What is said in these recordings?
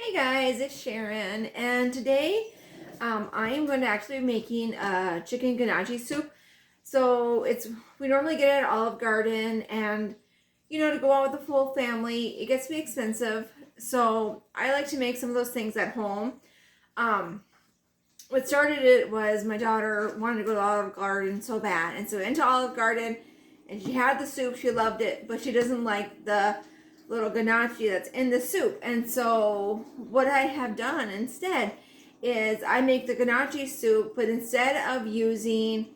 Hey guys, it's Sharon, and today I am going to actually be making a chicken ganache soup. So we normally get it at Olive Garden, and to go out with the full family, it gets to be expensive. So I like to make some of those things at home. What started it was my daughter wanted to go to Olive Garden so bad, and so into Olive Garden, and she had the soup, she loved it, but she doesn't like the little ganache that's in the soup. And so what I have done instead is I make the ganache soup, but instead of using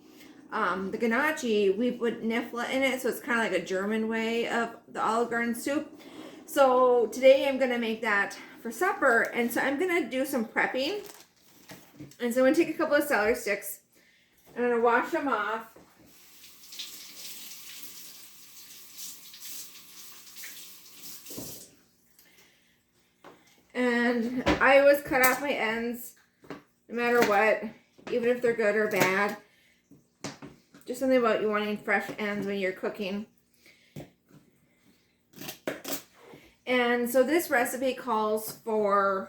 the ganache, we put nifla in it, so it's kind of like a German way of the Olive Garden soup. So today I'm going to make that for supper, and so I'm going to do some prepping. And so I'm going to take a couple of celery sticks, and I'm going to wash them off. And I always cut off my ends, no matter what, even if they're good or bad. Just something about you wanting fresh ends when you're cooking. And so this recipe calls for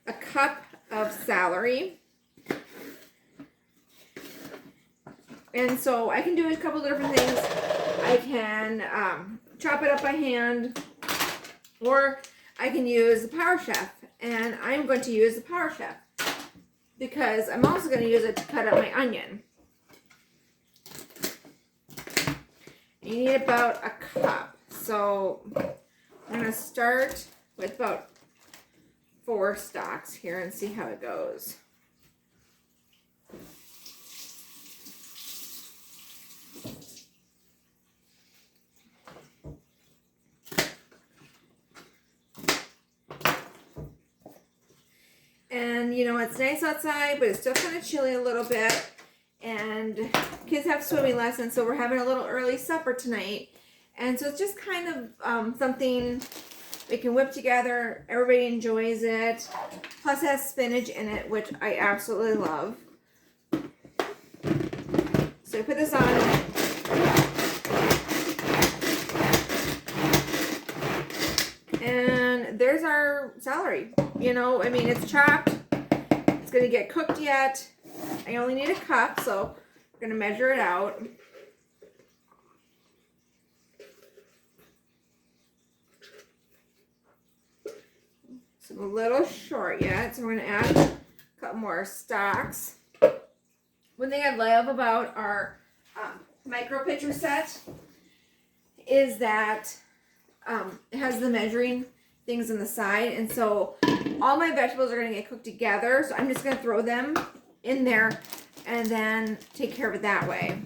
a cup of celery. And so I can do a couple of different things. I can chop it up by hand, or I can use the Power Chef, and I'm going to use the Power Chef because I'm also going to use it to cut up my onion. You need about a cup, so I'm going to start with about 4 stalks here and see how it goes. And it's nice outside, but it's still kind of chilly a little bit. And kids have swimming lessons, so we're having a little early supper tonight. And so it's just kind of something we can whip together. Everybody enjoys it. Plus it has spinach in it, which I absolutely love. So I put this on. And there's our celery. It's chopped. It's going to get cooked yet. I only need a cup, so we're going to measure it out. It's a little short yet, so we're going to add a couple more stalks. One thing I love about our micro pitcher set is that it has the measuring things on the side, and so all my vegetables are going to get cooked together, so I'm just going to throw them in there and then take care of it that way.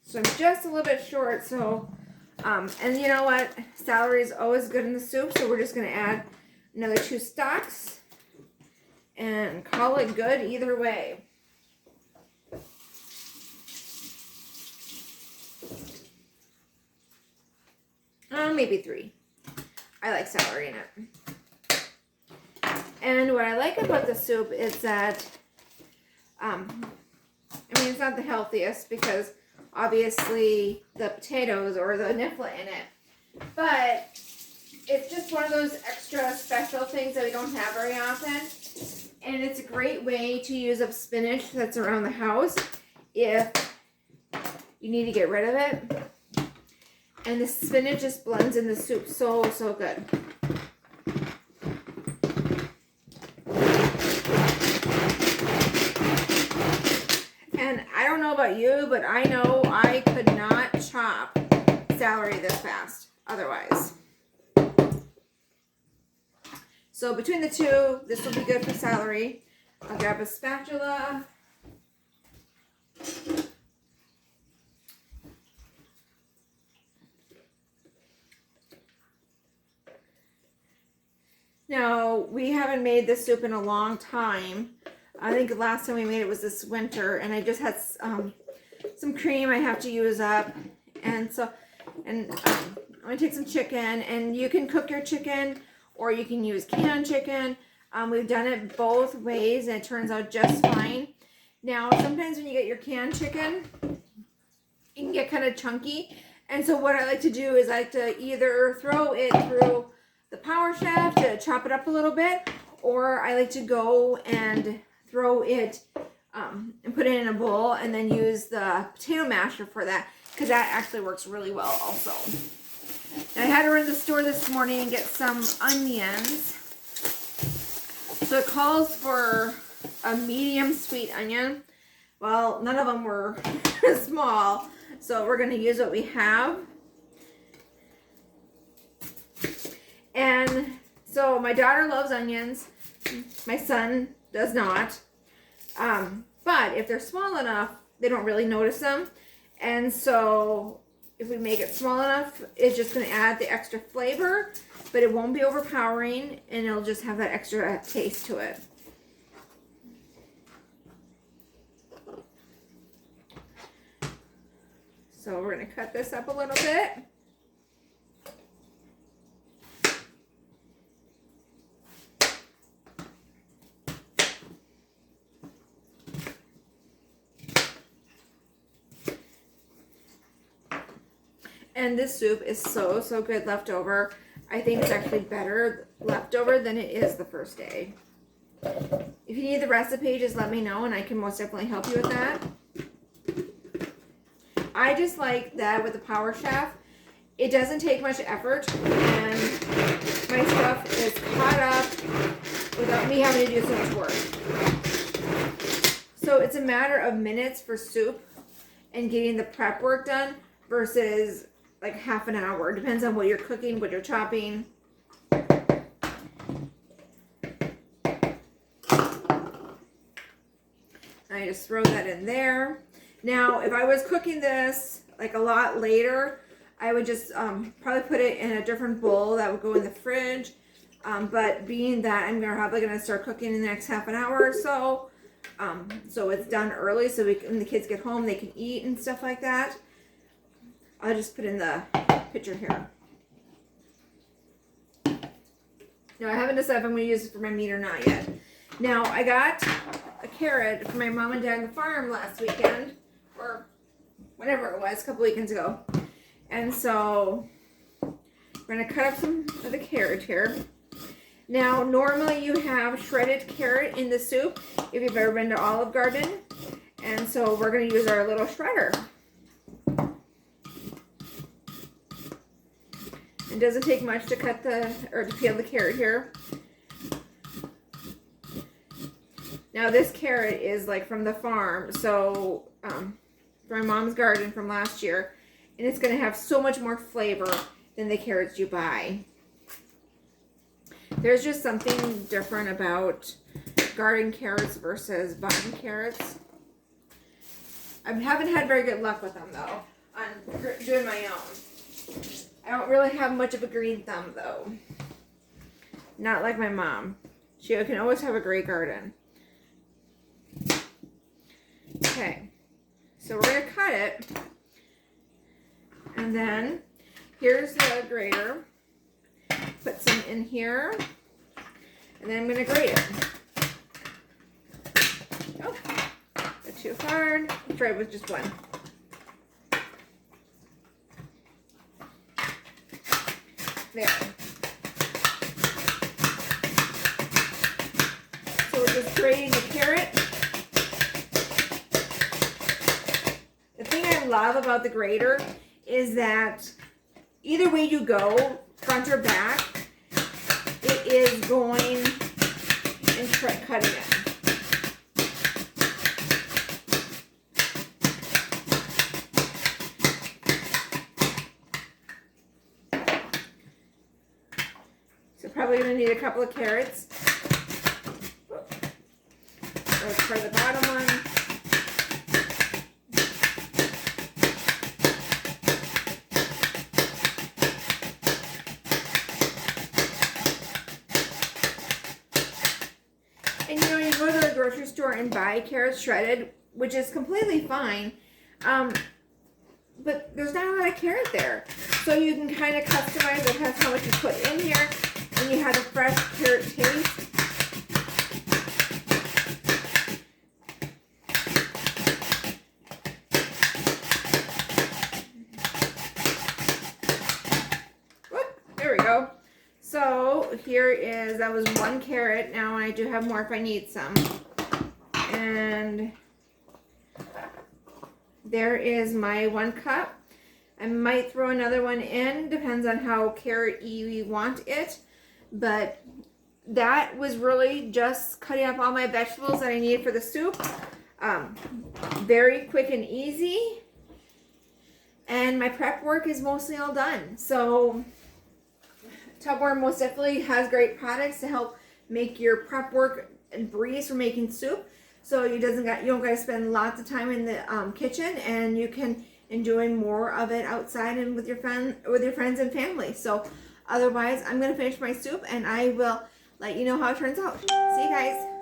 So I'm just a little bit short, so and you know what, celery is always good in the soup, so we're just going to add another 2 stalks and call it good either way. Maybe 3. I like celery in it. And what I like about the soup is that, it's not the healthiest because obviously the potatoes or the nifla in it, but it's just one of those extra special things that we don't have very often. And it's a great way to use up spinach that's around the house if you need to get rid of it. And the spinach just blends in the soup so good. And I don't know about you, but I know I could not chop celery this fast otherwise. So between the two, this will be good for celery. I'll grab a spatula. Now, we haven't made this soup in a long time. I think the last time we made it was this winter, and I just had some cream I have to use up. And so, I'm going to take some chicken, and you can cook your chicken or you can use canned chicken. We've done it both ways, and it turns out just fine. Now, sometimes when you get your canned chicken, it can get kind of chunky. And so what I like to do is I like to either throw it through the Power Chef to chop it up a little bit, or I like to go and throw it and put it in a bowl and then use the potato masher for that, because that actually works really well also. And I had to run to the store this morning and get some onions. So it calls for a medium sweet onion. Well, none of them were small, so we're going to use what we have. And so my daughter loves onions. My son does not. But if they're small enough, they don't really notice them. And so if we make it small enough, it's just going to add the extra flavor, but it won't be overpowering, and it'll just have that extra taste to it. So we're going to cut this up a little bit. And this soup is so good leftover. I think it's actually better leftover than it is the first day. If you need the recipe, just let me know and I can most definitely help you with that. I just like that with the Power Chef, it doesn't take much effort and my stuff is caught up without me having to do so much work. So it's a matter of minutes for soup and getting the prep work done versus like half an hour. Depends on what you're cooking, what you're chopping. I just throw that in there. Now, if I was cooking this like a lot later, I would just probably put it in a different bowl that would go in the fridge. But being that I'm probably going to start cooking in the next half an hour or so, so it's done early so when the kids get home, they can eat and stuff like that. I'll just put in the pitcher here. Now, I haven't decided if I'm going to use it for my meat or not yet. Now, I got a carrot from my mom and dad on the farm last weekend, or whenever it was, a couple weekends ago. And so, we're going to cut up some of the carrot here. Now, normally you have shredded carrot in the soup, if you've ever been to Olive Garden. And so, we're going to use our little shredder. It doesn't take much to cut to peel the carrot here. Now this carrot is like from the farm, so from my mom's garden from last year, and it's going to have so much more flavor than the carrots you buy. There's just something different about garden carrots versus buying carrots. I haven't had very good luck with them though, on doing my own. I don't really have much of a green thumb though. Not like my mom. She can always have a great garden. Okay, so we're going to cut it. And then here's the grater. Put some in here. And then I'm going to grate it. Oh, not too hard. I'll try it with just one. There. So we're just grating the carrot. The thing I love about the grater is that either way you go, front or back, it is going and cutting it. Probably going to need a couple of carrots. Let's try the bottom one. And you know, you go to the grocery store and buy carrots shredded, which is completely fine. But there's not a lot of carrot there. So you can kind of customize it, how much you put in here. And you have a fresh carrot taste. Whoop, there we go. So here is, that was 1 carrot. Now I do have more if I need some. And there is my 1 cup. I might throw another one in, depends on how carrot-y you want it. But that was really just cutting up all my vegetables that I need for the soup. Very quick and easy. And my prep work is mostly all done. So Tupperware most definitely has great products to help make your prep work and breeze for making soup. So you don't gotta spend lots of time in the kitchen, and you can enjoy more of it outside and with your friends and family. So otherwise, I'm gonna finish my soup and I will let you know how it turns out. See you guys.